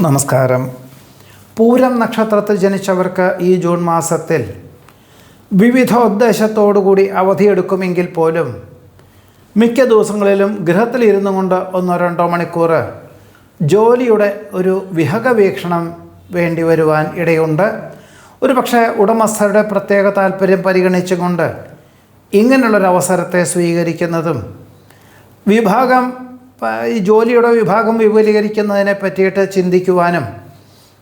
നമസ്കാരം. പൂരം നക്ഷത്രത്തിൽ ജനിച്ചവർക്ക് ഈ ജൂൺ മാസത്തിൽ വിവിധ ഉദ്ദേശത്തോടുകൂടി അവധിയെടുക്കുമെങ്കിൽ പോലും മിക്ക ദിവസങ്ങളിലും ഗൃഹത്തിലിരുന്നു കൊണ്ട് 1-2 മണിക്കൂർ ജോലിയുടെ ഒരു വിഹഗവീക്ഷണം വേണ്ടി വരുവാൻ ഇടയുണ്ട്. ഒരു പക്ഷേ ഉടമസ്ഥരുടെ പ്രത്യേക താല്പര്യം പരിഗണിച്ചുകൊണ്ട് ഇങ്ങനെയുള്ളൊരവസരത്തെ സ്വീകരിക്കുന്നതും ഈ ജോലിയുടെ വിഭാഗം വിപുലീകരിക്കുന്നതിനെ പറ്റിയിട്ട് ചിന്തിക്കുവാനും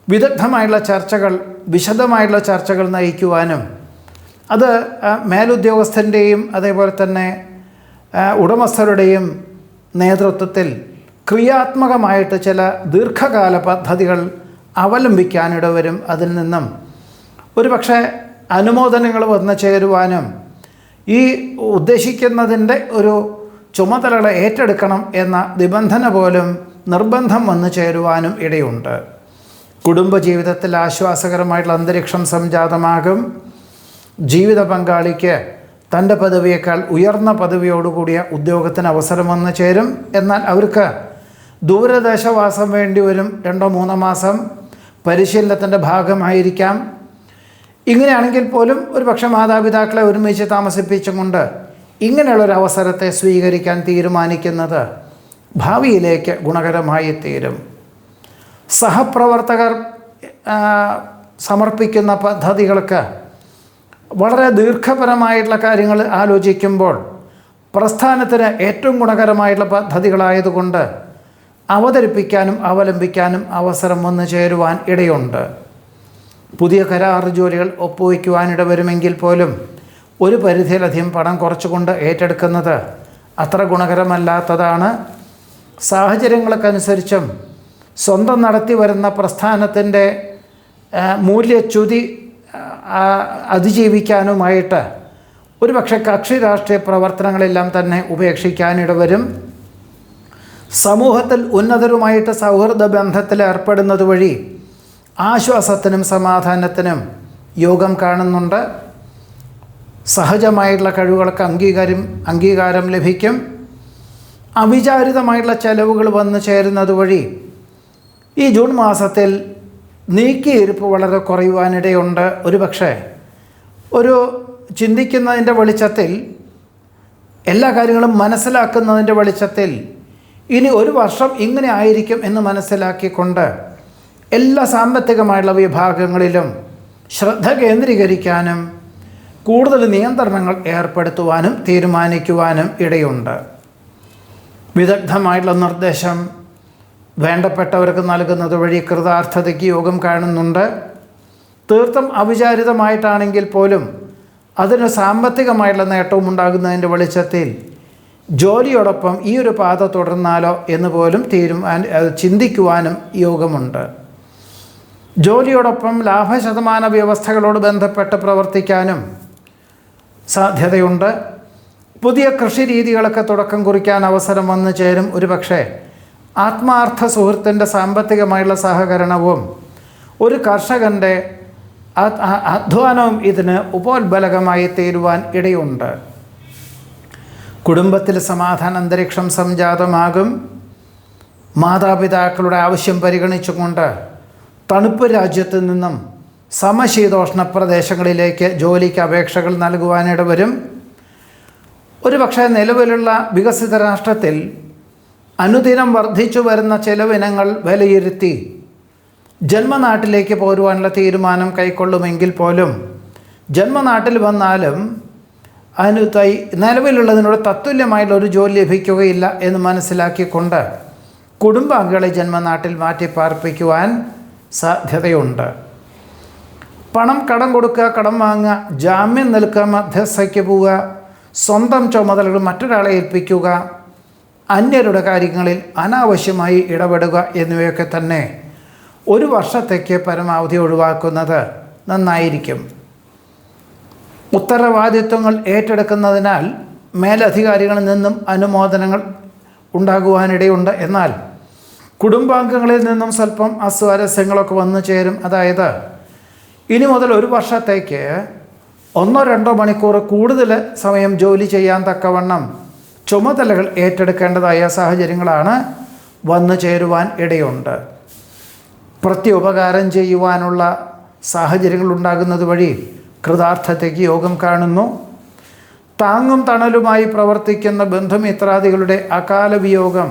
വിദഗ്ധമായുള്ള ചർച്ചകൾ, വിശദമായുള്ള ചർച്ചകൾ നയിക്കുവാനും അത് മേലുദ്യോഗസ്ഥൻ്റെയും അതേപോലെ തന്നെ ഉടമസ്ഥരുടെയും നേതൃത്വത്തിൽ ക്രിയാത്മകമായിട്ട് ചില ദീർഘകാല പദ്ധതികൾ അവലംബിക്കാനിട വരും. അതിൽ നിന്നും ഒരുപക്ഷെ അനുമോദനങ്ങൾ വന്നു ചേരുവാനും ഈ ഉദ്ദേശിക്കുന്നതിൻ്റെ ഒരു ചുമതലകൾ ഏറ്റെടുക്കണം എന്ന നിബന്ധന പോലും നിർബന്ധം വന്നു ചേരുവാനും ഇടയുണ്ട്. കുടുംബജീവിതത്തിൽ ആശ്വാസകരമായിട്ടുള്ള അന്തരീക്ഷം സംജാതമാകും. ജീവിത പങ്കാളിക്ക് തൻ്റെ പദവിയേക്കാൾ ഉയർന്ന പദവിയോടുകൂടിയ ഉദ്യോഗത്തിന് അവസരം വന്നു ചേരും. എന്നാൽ അവർക്ക് ദൂരദേശവാസം വേണ്ടി വരും. 2-3 മാസം പരിശീലനത്തിൻ്റെ ഭാഗമായിരിക്കാം. ഇങ്ങനെയാണെങ്കിൽ പോലും ഒരുപക്ഷെ മാതാപിതാക്കളെ ഒരുമിച്ച് താമസിപ്പിച്ചുകൊണ്ട് ഇങ്ങനെയുള്ളൊരവസരത്തെ സ്വീകരിക്കാൻ തീരുമാനിക്കുന്നത് ഭാവിയിലേക്ക് ഗുണകരമായി തീരും. സഹപ്രവർത്തകർ സമർപ്പിക്കുന്ന പദ്ധതികൾക്ക് വളരെ ദീർഘപരമായിട്ടുള്ള കാര്യങ്ങൾ ആലോചിക്കുമ്പോൾ പ്രസ്ഥാനത്തിന് ഏറ്റവും ഗുണകരമായിട്ടുള്ള പദ്ധതികളായതുകൊണ്ട് അവതരിപ്പിക്കാനും അവലംബിക്കാനും അവസരം വന്നു ചേരുവാൻ ഇടയുണ്ട്. പുതിയ കരാർ ജോലികൾ ഒപ്പുവയ്ക്കുവാനിട വരുമെങ്കിൽ പോലും ഒരു പരിധിയിലധികം പണം കുറച്ചുകൊണ്ട് ഏറ്റെടുക്കുന്നത് അത്ര ഗുണകരമല്ലാത്തതാണ്. സാഹചര്യങ്ങൾക്കനുസരിച്ചും സ്വന്തം നടത്തി വരുന്ന പ്രസ്ഥാനത്തിൻ്റെ മൂല്യച്യുതി അതിജീവിക്കാനുമായിട്ട് ഒരുപക്ഷെ കക്ഷി രാഷ്ട്രീയ പ്രവർത്തനങ്ങളെല്ലാം തന്നെ ഉപേക്ഷിക്കാനിട വരും. സമൂഹത്തിൽ ഉന്നതരുമായിട്ട് സൗഹൃദ ബന്ധത്തിൽ ഏർപ്പെടുന്നത് വഴി ആശ്വാസത്തിനും സമാധാനത്തിനും യോഗം കാണുന്നുണ്ട്. സഹജമായിട്ടുള്ള കഴിവുകൾക്ക് അംഗീകാരം ലഭിക്കും. അവിചാരിതമായിട്ടുള്ള ചെലവുകൾ വന്നു ചേരുന്നത് വഴി ഈ ജൂൺ മാസത്തിൽ നീക്കിയിരിപ്പ് വളരെ കുറയുവാനിടയുണ്ട്. ഒരുപക്ഷെ ഒരു ചിന്തിക്കുന്നതിൻ്റെ വെളിച്ചത്തിൽ, എല്ലാ കാര്യങ്ങളും മനസ്സിലാക്കുന്നതിൻ്റെ വെളിച്ചത്തിൽ ഇനി ഒരു വർഷം ഇങ്ങനെ ആയിരിക്കും എന്ന് മനസ്സിലാക്കിക്കൊണ്ട് എല്ലാ സാമ്പത്തികമായിട്ടുള്ള വിഭാഗങ്ങളിലും ശ്രദ്ധ കേന്ദ്രീകരിക്കാനും കൂടുതൽ നിയന്ത്രണങ്ങൾ ഏർപ്പെടുത്തുവാനും തീരുമാനിക്കുവാനും ഇടയുണ്ട്. വിദഗ്ധമായിട്ടുള്ള നിർദ്ദേശം വേണ്ടപ്പെട്ടവർക്ക് നൽകുന്നത് വഴി കൃതാർത്ഥതയ്ക്ക് യോഗം കാണുന്നുണ്ട്. തീർത്തും അവിചാരിതമായിട്ടാണെങ്കിൽ പോലും അതിന് സാമ്പത്തികമായിട്ടുള്ള നേട്ടവും ഉണ്ടാകുന്നതിൻ്റെ വെളിച്ചത്തിൽ ജോലിയോടൊപ്പം ഈ ഒരു പാത തുടർന്നാലോ എന്ന് പോലും ചിന്തിക്കുവാനും യോഗമുണ്ട്. ജോലിയോടൊപ്പം ലാഭശതമാന വ്യവസ്ഥകളോട് ബന്ധപ്പെട്ട് പ്രവർത്തിക്കാനും സാധ്യതയുണ്ട്. പുതിയ കൃഷി രീതികളൊക്കെ തുടക്കം കുറിക്കാൻ അവസരം വന്നു ചേരും. ഒരുപക്ഷെ ആത്മാർത്ഥ സുഹൃത്തിൻ്റെ സാമ്പത്തികമായുള്ള സഹകരണവും ഒരു കർഷകൻ്റെ അധ്വാനവും ഇതിന് ഉപോത്ബലകമായി തീരുവാൻ ഇടയുണ്ട്. കുടുംബത്തിൽ സമാധാന അന്തരീക്ഷം സംജാതമാകും. മാതാപിതാക്കളുടെ ആവശ്യം പരിഗണിച്ചുകൊണ്ട് തണുപ്പ് രാജ്യത്തു നിന്നും സമശീതോഷ്ണ പ്രദേശങ്ങളിലേക്ക് ജോലിക്ക് അപേക്ഷകൾ നൽകുവാനിട വരും. ഒരുപക്ഷെ നിലവിലുള്ള വികസിത രാഷ്ട്രത്തിൽ അനുദിനം വർദ്ധിച്ചു വരുന്ന ചെലവിനങ്ങൾ വിലയിരുത്തി ജന്മനാട്ടിലേക്ക് പോരുവാനുള്ള തീരുമാനം കൈക്കൊള്ളുമെങ്കിൽ പോലും ജന്മനാട്ടിൽ വന്നാലും നിലവിലുള്ളതിനോട് തത്തുല്യമായിട്ടുള്ള ഒരു ജോലി ലഭിക്കുകയില്ല എന്ന് മനസ്സിലാക്കിക്കൊണ്ട് കുടുംബാംഗങ്ങളെ ജന്മനാട്ടിൽ മാറ്റി പാർപ്പിക്കുവാൻ സാധ്യതയുണ്ട്. പണം കടം കൊടുക്കുക, കടം വാങ്ങുക, ജാമ്യം നിൽക്കുക, മധ്യസ്ഥയ്ക്ക് പോവുക, സ്വന്തം ചുമതലകൾ മറ്റൊരാളെ ഏൽപ്പിക്കുക, അന്യരുടെ കാര്യങ്ങളിൽ അനാവശ്യമായി ഇടപെടുക എന്നിവയൊക്കെ തന്നെ ഒരു വർഷത്തേക്ക് പരമാവധി ഒഴിവാക്കുന്നത് നന്നായിരിക്കും. ഉത്തരവാദിത്വങ്ങൾ ഏറ്റെടുക്കുന്നതിനാൽ മേലധികാരികളിൽ നിന്നും അനുമോദനങ്ങൾ ഉണ്ടാകുവാനിടയുണ്ട്. എന്നാൽ കുടുംബാംഗങ്ങളിൽ നിന്നും സ്വല്പം അസ്വാരസ്യങ്ങളൊക്കെ വന്നു ചേരും. അതായത് ഇനി മുതൽ ഒരു വർഷത്തേക്ക് 1-2 മണിക്കൂർ കൂടുതൽ സമയം ജോലി ചെയ്യാൻ തക്കവണ്ണം ചുമതലകൾ ഏറ്റെടുക്കേണ്ടതായ സാഹചര്യങ്ങളാണ് വന്നു ചേരുവാൻ ഇടയുണ്ട്. പ്രത്യുപകാരം ചെയ്യുവാനുള്ള സാഹചര്യങ്ങൾ ഉണ്ടാകുന്നത് വഴി കൃതാർത്ഥതയ്ക്ക് യോഗം കാണുന്നു. താങ്ങും തണലുമായി പ്രവർത്തിക്കുന്ന ബന്ധുമിത്രാദികളുടെ അകാല വിയോഗം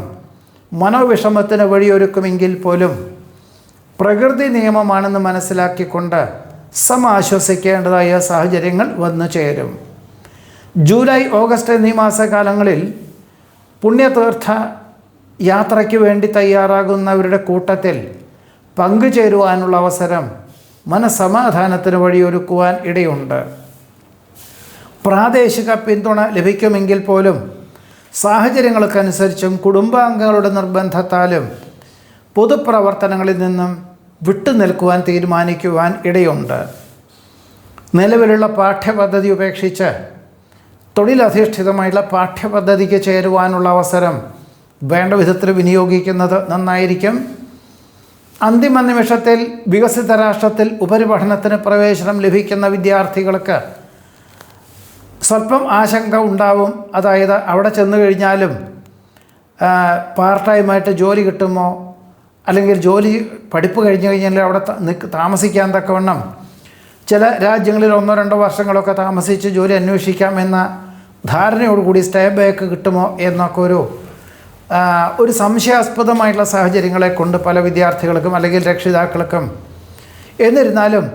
മനോവിഷമത്തിന് വഴിയൊരുക്കുമെങ്കിൽ പോലും പ്രകൃതി നിയമമാണെന്ന് മനസ്സിലാക്കിക്കൊണ്ട് സമാശ്വസിക്കേണ്ടതായ സാഹചര്യങ്ങൾ വന്നു ചേരും. ജൂലൈ, ഓഗസ്റ്റ് എന്നീ മാസകാലങ്ങളിൽ പുണ്യതീർത്ഥ യാത്രയ്ക്ക് വേണ്ടി തയ്യാറാകുന്നവരുടെ കൂട്ടത്തിൽ പങ്കുചേരുവാനുള്ള അവസരം മനസ്സമാധാനത്തിന് വഴിയൊരുക്കുവാൻ ഇടയുണ്ട്. പ്രാദേശിക പിന്തുണ ലഭിക്കുമെങ്കിൽ പോലും സാഹചര്യങ്ങൾക്കനുസരിച്ചും കുടുംബാംഗങ്ങളുടെ നിർബന്ധത്താലും പൊതുപ്രവർത്തനങ്ങളിൽ നിന്നും വിട്ടുനിൽക്കുവാൻ തീരുമാനിക്കുവാൻ ഇടയുണ്ട്. നിലവിലുള്ള പാഠ്യപദ്ധതി ഉപേക്ഷിച്ച് തൊഴിലധിഷ്ഠിതമായുള്ള പാഠ്യപദ്ധതിക്ക് ചേരുവാനുള്ള അവസരം വേണ്ട വിധത്തിൽ വിനിയോഗിക്കുന്നത് നന്നായിരിക്കും. അന്തിമ നിമിഷത്തിൽ വികസിത രാഷ്ട്രത്തിൽ ഉപരിപഠനത്തിന് പ്രവേശനം ലഭിക്കുന്ന വിദ്യാർത്ഥികൾക്ക് സ്വല്പം ആശങ്ക ഉണ്ടാവും. അതായത് അവിടെ ചെന്ന് കഴിഞ്ഞാലും പാർട്ട് ടൈമായിട്ട് ജോലി കിട്ടുമോ, അല്ലെങ്കിൽ ജോലി പഠിപ്പ് കഴിഞ്ഞ് കഴിഞ്ഞാൽ അവിടെ താമസിക്കാൻ തക്കവണ്ണം ചില രാജ്യങ്ങളിൽ 1-2 വർഷങ്ങളൊക്കെ താമസിച്ച് ജോലി അന്വേഷിക്കാമെന്ന ധാരണയോടുകൂടി സ്റ്റേ ബാക്ക് കിട്ടുമോ എന്നൊക്കെ ഒരു സംശയാസ്പദമായിട്ടുള്ള സാഹചര്യങ്ങളെ കൊണ്ട് പല വിദ്യാർത്ഥികൾക്കും അല്ലെങ്കിൽ രക്ഷിതാക്കൾക്കും. എന്നിരുന്നാലും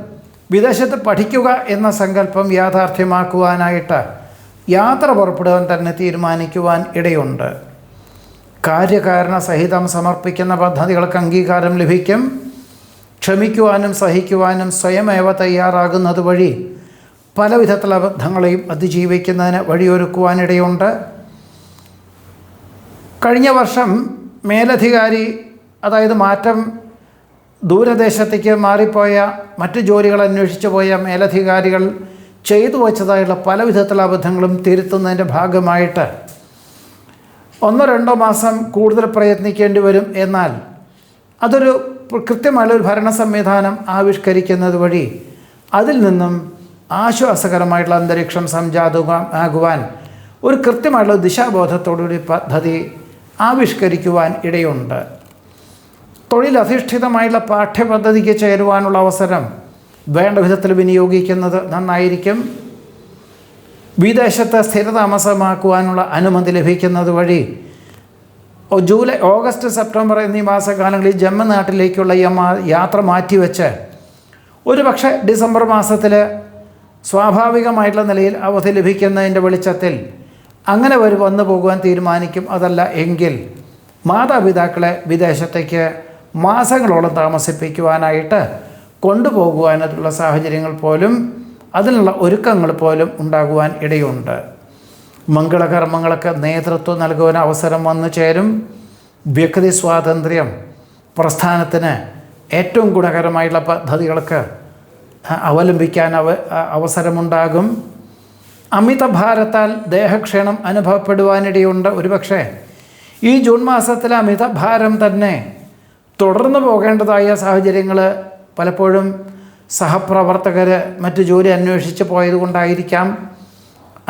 വിദേശത്ത് പഠിക്കുക എന്ന സങ്കല്പം യാഥാർത്ഥ്യമാക്കുവാനായിട്ട് യാത്ര പുറപ്പെടുവാൻ തന്നെ തീരുമാനിക്കുവാൻ ഇടയുണ്ട്. കാര്യകാരണ സഹിതം സമർപ്പിക്കുന്ന പദ്ധതികൾക്ക് അംഗീകാരം ലഭിക്കും. ക്ഷമിക്കുവാനും സഹിക്കുവാനും സ്വയമേവ തയ്യാറാകുന്നത് വഴി പല വിധത്തിലുള്ള അബദ്ധങ്ങളെയും അതിജീവിക്കുന്നതിന് വഴിയൊരുക്കുവാനിടയുണ്ട്. കഴിഞ്ഞ വർഷം മേലധികാരി, അതായത് മാറ്റം ദൂരദേശത്തേക്ക് മാറിപ്പോയ മറ്റു ജോലികൾ അന്വേഷിച്ചു പോയ മേലധികാരികൾ ചെയ്തു വച്ചതായുള്ള പല വിധത്തിലുള്ള അബദ്ധങ്ങളും തിരുത്തുന്നതിൻ്റെ ഭാഗമായിട്ട് 1-2 മാസം കൂടുതൽ പ്രയത്നിക്കേണ്ടി വരും. എന്നാൽ അതൊരു കൃത്യമായൊരു ഭരണ സംവിധാനം ആവിഷ്കരിക്കുന്നത് വഴി അതിൽ നിന്നും ആശ്വാസകരമായിട്ടുള്ള അന്തരീക്ഷം സംജാതമാകുവാൻ ഒരു കൃത്യമായിട്ടുള്ള ദിശാബോധത്തോടുകൂടി പദ്ധതി ആവിഷ്കരിക്കുവാൻ ഇടയുണ്ട്. തൊഴിലധിഷ്ഠിതമായുള്ള പാഠ്യപദ്ധതിക്ക് ചേരുവാനുള്ള അവസരം വേണ്ട വിധത്തിൽ വിനിയോഗിക്കുന്നത് നന്നായിരിക്കും. വിദേശത്ത് സ്ഥിരതാമസമാക്കുവാനുള്ള അനുമതി ലഭിക്കുന്നത് വഴി ജൂലൈ, ഓഗസ്റ്റ്, സെപ്റ്റംബർ എന്നീ മാസകാലങ്ങളിൽ ജന്മനാട്ടിലേക്കുള്ള യാത്ര മാറ്റിവെച്ച് ഒരുപക്ഷെ ഡിസംബർ മാസത്തിൽ സ്വാഭാവികമായിട്ടുള്ള നിലയിൽ അവധി ലഭിക്കുന്നതിൻ്റെ വെളിച്ചത്തിൽ അങ്ങനെ വന്നു പോകുവാൻ തീരുമാനിക്കും. അതല്ല എങ്കിൽ മാതാപിതാക്കളെ വിദേശത്തേക്ക് മാസങ്ങളോളം താമസിപ്പിക്കുവാനായിട്ട് കൊണ്ടുപോകുവാനുള്ള സാഹചര്യങ്ങൾ പോലും, അതിനുള്ള ഒരുക്കങ്ങൾ പോലും ഉണ്ടാകുവാൻ ഇടയുണ്ട്. മംഗളകർമ്മങ്ങൾക്ക് നേതൃത്വം നൽകുവാൻ അവസരം വന്നു ചേരും. വ്യക്തി സ്വാതന്ത്ര്യം പ്രസ്ഥാനത്തിന് ഏറ്റവും ഗുണകരമായിട്ടുള്ള പദ്ധതികൾക്ക് അവലംബിക്കാൻ അവസരമുണ്ടാകും. അമിതഭാരത്താൽ ദേഹക്ഷീണം അനുഭവപ്പെടുവാനിടയുണ്ട്. ഒരുപക്ഷെ ഈ ജൂൺ മാസത്തിലെ അമിതഭാരം തന്നെ തുടർന്നു പോകേണ്ടതായ സാഹചര്യങ്ങൾ പലപ്പോഴും സഹപ്രവർത്തകർ മറ്റു ജോലി അന്വേഷിച്ച് പോയതുകൊണ്ടായിരിക്കാം.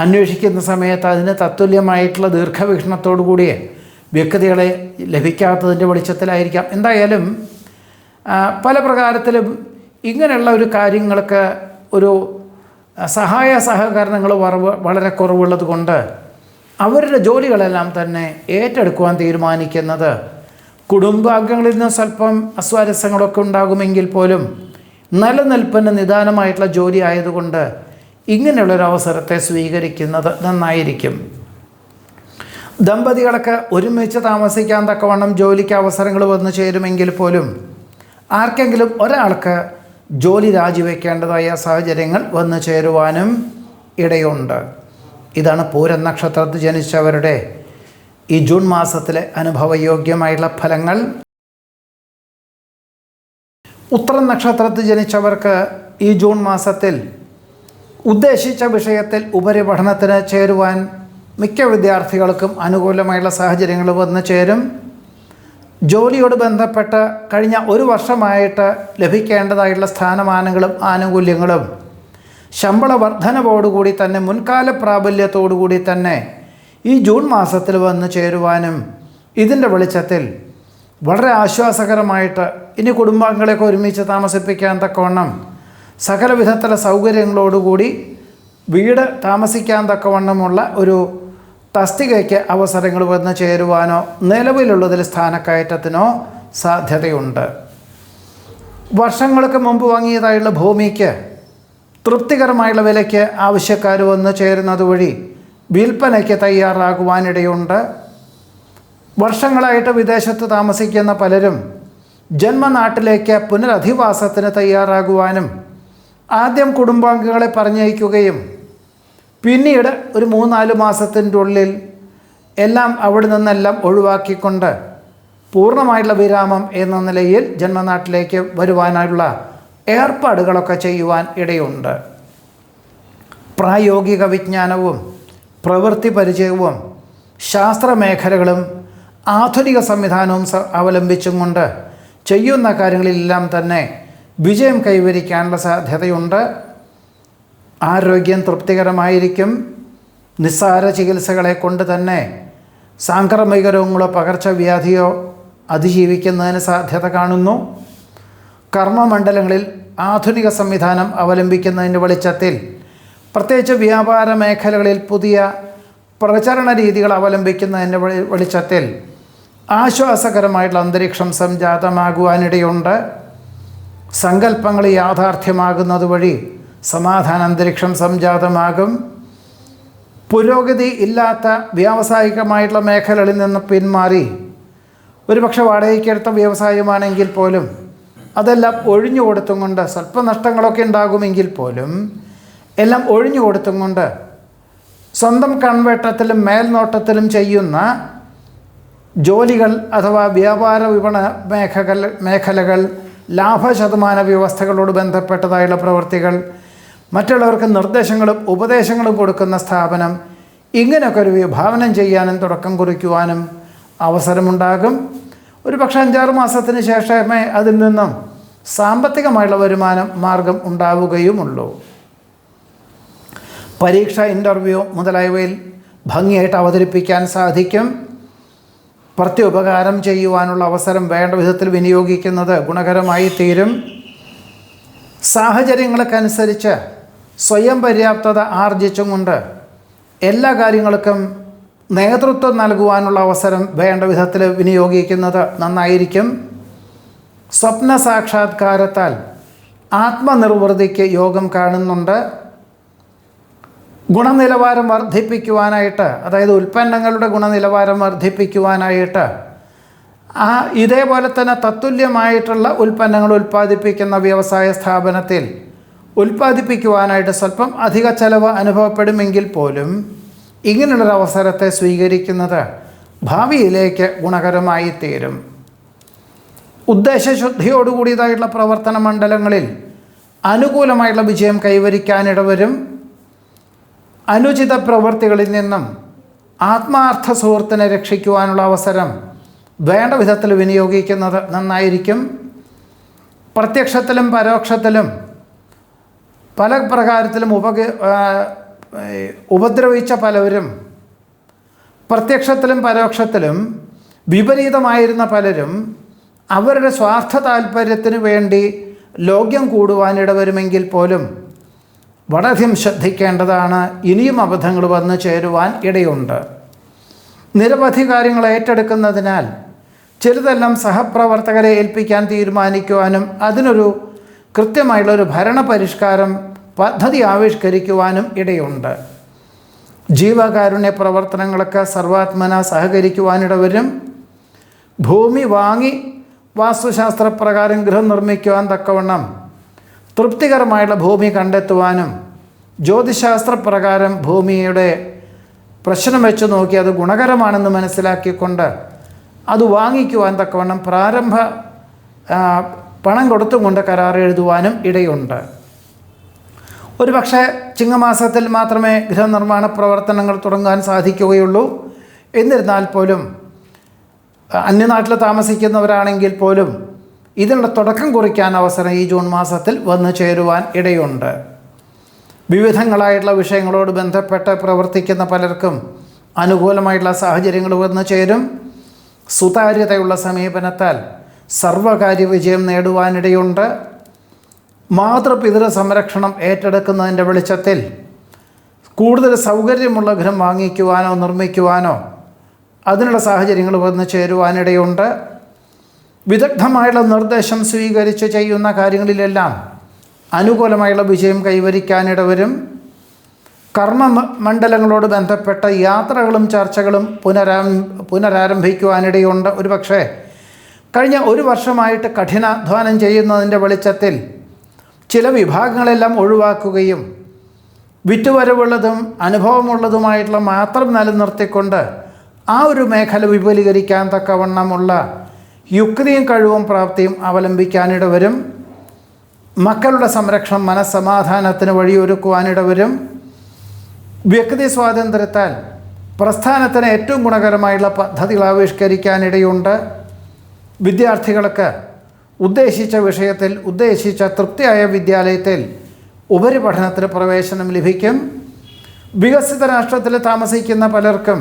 അന്വേഷിക്കുന്ന സമയത്ത് അതിന് തത്തുല്യമായിട്ടുള്ള ദീർഘവീക്ഷണത്തോടു കൂടിയ വ്യക്തികളെ ലഭിക്കാത്തതിൻ്റെ വെളിച്ചത്തിലായിരിക്കാം. എന്തായാലും പല പ്രകാരത്തിലും ഇങ്ങനെയുള്ള ഒരു കാര്യങ്ങൾക്ക് ഒരു സഹായ സഹകരണങ്ങൾ വളരെ കുറവുള്ളത് കൊണ്ട് അവരുടെ ജോലികളെല്ലാം തന്നെ ഏറ്റെടുക്കുവാൻ തീരുമാനിക്കുന്നത് കുടുംബാംഗങ്ങളിൽ നിന്ന് സ്വല്പം അസ്വാരസ്യങ്ങളൊക്കെ ഉണ്ടാകുമെങ്കിൽ പോലും നിലനിൽപ്പിന് നിദാനമായിട്ടുള്ള ജോലി ആയതുകൊണ്ട് ഇങ്ങനെയുള്ളൊരവസരത്തെ സ്വീകരിക്കുന്നത് നന്നായിരിക്കും. ദമ്പതികളൊക്കെ ഒരുമിച്ച് താമസിക്കാൻ തക്കവണ്ണം ജോലിക്ക് അവസരങ്ങൾ വന്നു ചേരുമെങ്കിൽ പോലും ആർക്കെങ്കിലും ഒരാൾക്ക് ജോലി രാജിവെക്കേണ്ടതായ സാഹചര്യങ്ങൾ വന്നു ചേരുവാനും ഇടയുണ്ട്. ഇതാണ് പൂരം നക്ഷത്രത്തിൽ ജനിച്ചവരുടെ ഈ ജൂൺ മാസത്തിലെ അനുഭവയോഗ്യമായിട്ടുള്ള ഫലങ്ങൾ. ഉത്തരം നക്ഷത്രത്തിൽ ജനിച്ചവർക്ക് ഈ ജൂൺ മാസത്തിൽ ഉദ്ദേശിച്ച വിഷയത്തിൽ ഉപരിപഠനത്തിന് ചേരുവാൻ മിക്ക വിദ്യാർത്ഥികൾക്കും അനുകൂലമായുള്ള സാഹചര്യങ്ങൾ വന്നു ചേരും. ജോലിയോട് ബന്ധപ്പെട്ട് കഴിഞ്ഞ 1 വർഷമായിട്ട് ലഭിക്കേണ്ടതായിട്ടുള്ള സ്ഥാനമാനങ്ങളും ആനുകൂല്യങ്ങളും ശമ്പള വർധനവോടുകൂടി തന്നെ മുൻകാല പ്രാബല്യത്തോടുകൂടി തന്നെ ഈ ജൂൺ മാസത്തിൽ വന്നു ചേരുവാനും ഇതിൻ്റെ വെളിച്ചത്തിൽ വളരെ ആശ്വാസകരമായിട്ട് ഇനി കുടുംബാംഗങ്ങളെയൊക്കെ ഒരുമിച്ച് താമസിപ്പിക്കാൻ തക്കവണ്ണം സകല വിധത്തിലുള്ള സൗകര്യങ്ങളോടുകൂടി വീട് താമസിക്കാൻ തക്കവണ്ണമുള്ള ഒരു തസ്തികയ്ക്ക് അവസരങ്ങൾ വന്നു ചേരുവാനോ നിലവിലുള്ളതിൽ സ്ഥാനക്കയറ്റത്തിനോ സാധ്യതയുണ്ട്. വർഷങ്ങൾക്ക് മുമ്പ് വാങ്ങിയതായുള്ള ഭൂമിക്ക് തൃപ്തികരമായുള്ള വിലയ്ക്ക് ആവശ്യക്കാർ വന്നു ചേരുന്നത് വഴി വിൽപ്പനയ്ക്ക് തയ്യാറാകുവാനിടയുണ്ട്. വർഷങ്ങളായിട്ട് വിദേശത്ത് താമസിക്കുന്ന പലരും ജന്മനാട്ടിലേക്ക് പുനരധിവാസത്തിന് തയ്യാറാകുവാനും ആദ്യം കുടുംബാംഗങ്ങളെ പറഞ്ഞയക്കുകയും പിന്നീട് ഒരു 3-4 മാസത്തിൻ്റെ ഉള്ളിൽ എല്ലാം അവിടെ നിന്നെല്ലാം ഒഴിവാക്കിക്കൊണ്ട് പൂർണ്ണമായിട്ടുള്ള വിരാമം എന്ന നിലയിൽ ജന്മനാട്ടിലേക്ക് വരുവാനായുള്ള ഏർപ്പാടുകളൊക്കെ ചെയ്യുവാൻ ഇടയുണ്ട്. പ്രായോഗിക വിജ്ഞാനവും പ്രവൃത്തി പരിചയവും ശാസ്ത്രമേഖലകളും ആധുനിക സംവിധാനവും അവലംബിച്ചും കൊണ്ട് ചെയ്യുന്ന കാര്യങ്ങളിലെല്ലാം തന്നെ വിജയം കൈവരിക്കാനുള്ള സാധ്യതയുണ്ട്. ആരോഗ്യം തൃപ്തികരമായിരിക്കും. നിസ്സാര ചികിത്സകളെ കൊണ്ട് തന്നെ സാംക്രമിക രോഗങ്ങളോ പകർച്ചവ്യാധിയോ അതിജീവിക്കുന്നതിന് സാധ്യത കാണുന്നു. കർമ്മമണ്ഡലങ്ങളിൽ ആധുനിക സംവിധാനം അവലംബിക്കുന്നതിൻ്റെ വെളിച്ചത്തിൽ പ്രത്യേകിച്ച് വ്യാപാര മേഖലകളിൽ പുതിയ പ്രചരണ രീതികൾ അവലംബിക്കുന്നതിൻ്റെ വെളിച്ചത്തിൽ ആശ്വാസകരമായിട്ടുള്ള അന്തരീക്ഷം സംജാതമാകുവാനിടയുണ്ട്. സങ്കല്പങ്ങൾ യാഥാർത്ഥ്യമാകുന്നത് വഴി സമാധാന അന്തരീക്ഷം സംജാതമാകും. പുരോഗതി ഇല്ലാത്ത വ്യാവസായികമായിട്ടുള്ള മേഖലകളിൽ നിന്ന് പിന്മാറി ഒരുപക്ഷെ വാടകയ്ക്കെടുത്ത വ്യവസായമാണെങ്കിൽ പോലും അതെല്ലാം ഒഴിഞ്ഞു കൊടുത്തും കൊണ്ട് സ്വല്പ നഷ്ടങ്ങളൊക്കെ ഉണ്ടാകുമെങ്കിൽ പോലും എല്ലാം ഒഴിഞ്ഞു കൊടുത്തും കൊണ്ട് സ്വന്തം കൺവെട്ടത്തിലും മേൽനോട്ടത്തിലും ചെയ്യുന്ന ജോലികൾ അഥവാ വ്യാപാര വിപണന മേഖലകൾ ലാഭശതമാന വ്യവസ്ഥകളോട് ബന്ധപ്പെട്ടതായുള്ള പ്രവൃത്തികൾ, മറ്റുള്ളവർക്ക് നിർദ്ദേശങ്ങളും ഉപദേശങ്ങളും കൊടുക്കുന്ന സ്ഥാപനം, ഇങ്ങനെയൊക്കെ ഒരു വിഭാവനം ചെയ്യാനും തുടക്കം കുറിക്കുവാനും അവസരമുണ്ടാകും. ഒരു പക്ഷേ 5-6 മാസത്തിന് ശേഷമേ അതിൽ നിന്നും സാമ്പത്തികമായുള്ള വരുമാനം മാർഗം ഉണ്ടാവുകയുമുള്ളൂ. പരീക്ഷ, ഇൻ്റർവ്യൂ മുതലായവയിൽ ഭംഗിയായിട്ട് അവതരിപ്പിക്കാൻ സാധിക്കും. പ്രത്യുപകാരം ചെയ്യുവാനുള്ള അവസരം വേണ്ട വിധത്തിൽ വിനിയോഗിക്കുന്നത് ഗുണകരമായി തീരും. സാഹചര്യങ്ങൾക്കനുസരിച്ച് സ്വയം പര്യാപ്തത ആർജിച്ചും കൊണ്ട് എല്ലാ കാര്യങ്ങൾക്കും നേതൃത്വം നൽകുവാനുള്ള അവസരം വേണ്ട വിധത്തിൽ വിനിയോഗിക്കുന്നത് നന്നായിരിക്കും. സ്വപ്ന സാക്ഷാത്കാരത്താൽ ആത്മനിർവൃതിക്ക് യോഗം കാണുന്നുണ്ട്. ഗുണനിലവാരം വർദ്ധിപ്പിക്കുവാനായിട്ട്, അതായത് ഉൽപ്പന്നങ്ങളുടെ ഗുണനിലവാരം വർദ്ധിപ്പിക്കുവാനായിട്ട് ഇതേപോലെ തന്നെ തത്തുല്യമായിട്ടുള്ള ഉൽപ്പന്നങ്ങൾ ഉൽപ്പാദിപ്പിക്കുന്ന വ്യവസായ സ്ഥാപനത്തിൽ ഉൽപ്പാദിപ്പിക്കുവാനായിട്ട് സ്വല്പം അധിക ചെലവ് അനുഭവപ്പെടുമെങ്കിൽ പോലും ഇങ്ങനെയുള്ളൊരു അവസരത്തെ സ്വീകരിക്കുന്നത് ഭാവിയിലേക്ക് ഗുണകരമായി തീരും. ഉദ്ദേശശുദ്ധിയോടുകൂടിയതായിട്ടുള്ള പ്രവർത്തന മണ്ഡലങ്ങളിൽ അനുകൂലമായിട്ടുള്ള വിജയം കൈവരിക്കാനിടവരും. അനുചിത പ്രവൃത്തികളിൽ നിന്നും ആത്മാർത്ഥ സുഹൃത്തിനെ രക്ഷിക്കുവാനുള്ള അവസരം വേണ്ട വിധത്തിൽ വിനിയോഗിക്കുന്നത് നന്നായിരിക്കും. പ്രത്യക്ഷത്തിലും പരോക്ഷത്തിലും പല പ്രകാരത്തിലും ഉപദ്രവിച്ച പലരും, പ്രത്യക്ഷത്തിലും പരോക്ഷത്തിലും വിപരീതമായിരുന്ന പലരും അവരുടെ സ്വാർത്ഥ താല്പര്യത്തിന് വേണ്ടി ലോക്യം കൂടുവാനിടവരുമെങ്കിൽ പോലും വളരെയധികം ശ്രദ്ധിക്കേണ്ടതാണ്. ഇനിയും അബദ്ധങ്ങൾ വന്നു ചേരുവാൻ ഇടയുണ്ട്. നിരവധി കാര്യങ്ങൾ ഏറ്റെടുക്കുന്നതിനാൽ ചിലതെല്ലാം സഹപ്രവർത്തകരെ ഏൽപ്പിക്കാൻ തീരുമാനിക്കുവാനും അതിനൊരു കൃത്യമായുള്ളൊരു ഭരണപരിഷ്കാരം പദ്ധതി ആവിഷ്കരിക്കുവാനും ഇടയുണ്ട്. ജീവകാരുണ്യ പ്രവർത്തനങ്ങളൊക്കെ സർവാത്മന സഹകരിക്കുവാനിടവരും. ഭൂമി വാങ്ങി വാസ്തുശാസ്ത്രപ്രകാരം ഗൃഹം നിർമ്മിക്കുവാൻ തക്കവണ്ണം തൃപ്തികരമായുള്ള ഭൂമി കണ്ടെത്തുവാനും ജ്യോതിശാസ്ത്രപ്രകാരം ഭൂമിയുടെ പ്രശ്നം വെച്ച് നോക്കി അത് ഗുണകരമാണെന്ന് മനസ്സിലാക്കിക്കൊണ്ട് അത് വാങ്ങിക്കുവാൻ തക്കവണ്ണം പ്രാരംഭ പണം കൊടുത്തും കൊണ്ട് കരാർ എഴുതുവാനും ഇടയുണ്ട്. ഒരു പക്ഷേ ചിങ്ങമാസത്തിൽ മാത്രമേ ഗൃഹനിർമ്മാണ പ്രവർത്തനങ്ങൾ തുടങ്ങാൻ സാധിക്കുകയുള്ളൂ. എന്നിരുന്നാൽ പോലും അന്യനാട്ടിൽ താമസിക്കുന്നവരാണെങ്കിൽ പോലും ഇതിനുള്ള തുടക്കം കുറിക്കാൻ അവസരം ഈ ജൂൺ മാസത്തിൽ വന്നു ചേരുവാൻ ഇടയുണ്ട്. വിവിധങ്ങളായിട്ടുള്ള വിഷയങ്ങളോട് ബന്ധപ്പെട്ട് പ്രവർത്തിക്കുന്ന പലർക്കും അനുകൂലമായിട്ടുള്ള സാഹചര്യങ്ങൾ വന്നു ചേരും. സുതാര്യതയുള്ള സമീപനത്താൽ സർവകാര്യ വിജയം നേടുവാനിടയുണ്ട്. മാതൃപിതൃ സംരക്ഷണം ഏറ്റെടുക്കുന്നതിൻ്റെ വെളിച്ചത്തിൽ കൂടുതൽ സൗകര്യമുള്ള ഗൃഹം വാങ്ങിക്കുവാനോ നിർമ്മിക്കുവാനോ അതിനുള്ള സാഹചര്യങ്ങൾ വന്നു ചേരുവാനിടയുണ്ട്. വിദഗ്ധമായുള്ള നിർദ്ദേശം സ്വീകരിച്ച് ചെയ്യുന്ന കാര്യങ്ങളിലെല്ലാം അനുകൂലമായുള്ള വിജയം കൈവരിക്കാനിടവരും. കർമ്മമണ്ഡലങ്ങളോട് ബന്ധപ്പെട്ട യാത്രകളും ചർച്ചകളും പുനരാരംഭിക്കുവാനിടയുണ്ട്. ഒരുപക്ഷെ കഴിഞ്ഞ ഒരു വർഷമായിട്ട് കഠിനാധ്വാനം ചെയ്യുന്നതിൻ്റെ വെളിച്ചത്തിൽ ചില വിഭാഗങ്ങളെല്ലാം ഒഴിവാക്കുകയും വിറ്റുവരവുള്ളതും അനുഭവമുള്ളതുമായിട്ടുള്ള മാത്രം നിലനിർത്തിക്കൊണ്ട് ആ ഒരു മേഖല വിപുലീകരിക്കാൻ തക്കവണ്ണമുള്ള യുക്തിയും കഴിവും പ്രാപ്തിയും അവലംബിക്കാനിടവരും. മക്കളുടെ സംരക്ഷണം മനസ്സമാധാനത്തിന് വഴിയൊരുക്കുവാനിടവരും. വ്യക്തി സ്വാതന്ത്ര്യത്താൽ പ്രസ്ഥാനത്തിന് ഏറ്റവും ഗുണകരമായുള്ള പദ്ധതികൾ ആവിഷ്കരിക്കാനിടയുണ്ട്. വിദ്യാർത്ഥികൾക്ക് ഉദ്ദേശിച്ച വിഷയത്തിൽ ഉദ്ദേശിച്ച തൃപ്തിയായ വിദ്യാലയത്തിൽ ഉപരിപഠനത്തിന് പ്രവേശനം ലഭിക്കും. വികസിത രാഷ്ട്രത്തിൽ താമസിക്കുന്ന പലർക്കും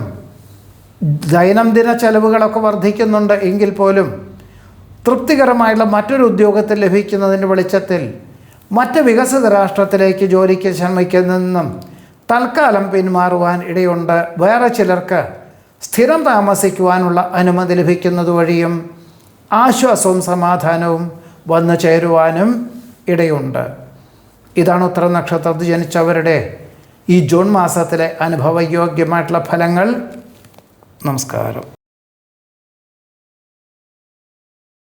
ദൈനംദിന ചെലവുകളൊക്കെ വർദ്ധിക്കുന്നുണ്ട് എങ്കിൽ പോലും തൃപ്തികരമായുള്ള മറ്റൊരു ഉദ്യോഗത്തിൽ ലഭിക്കുന്നതിൻ്റെ വെളിച്ചത്തിൽ മറ്റ് വികസിത രാഷ്ട്രത്തിലേക്ക് ജോലിക്ക് ശ്രമിക്കുന്നതെന്നും തൽക്കാലം പിന്മാറുവാൻ ഇടയുണ്ട്. വേറെ ചിലർക്ക് സ്ഥിരം താമസിക്കുവാനുള്ള അനുമതി ലഭിക്കുന്നത് വഴിയും ആശ്വാസവും സമാധാനവും വന്നു ചേരുവാനും ഇടയുണ്ട്. ഇതാണ് ഉത്തര നക്ഷത്രത്തിൽ ജനിച്ചവരുടെ ഈ ജൂൺ മാസത്തിലെ അനുഭവയോഗ്യമായിട്ടുള്ള ഫലങ്ങൾ. നമസ്കാരം.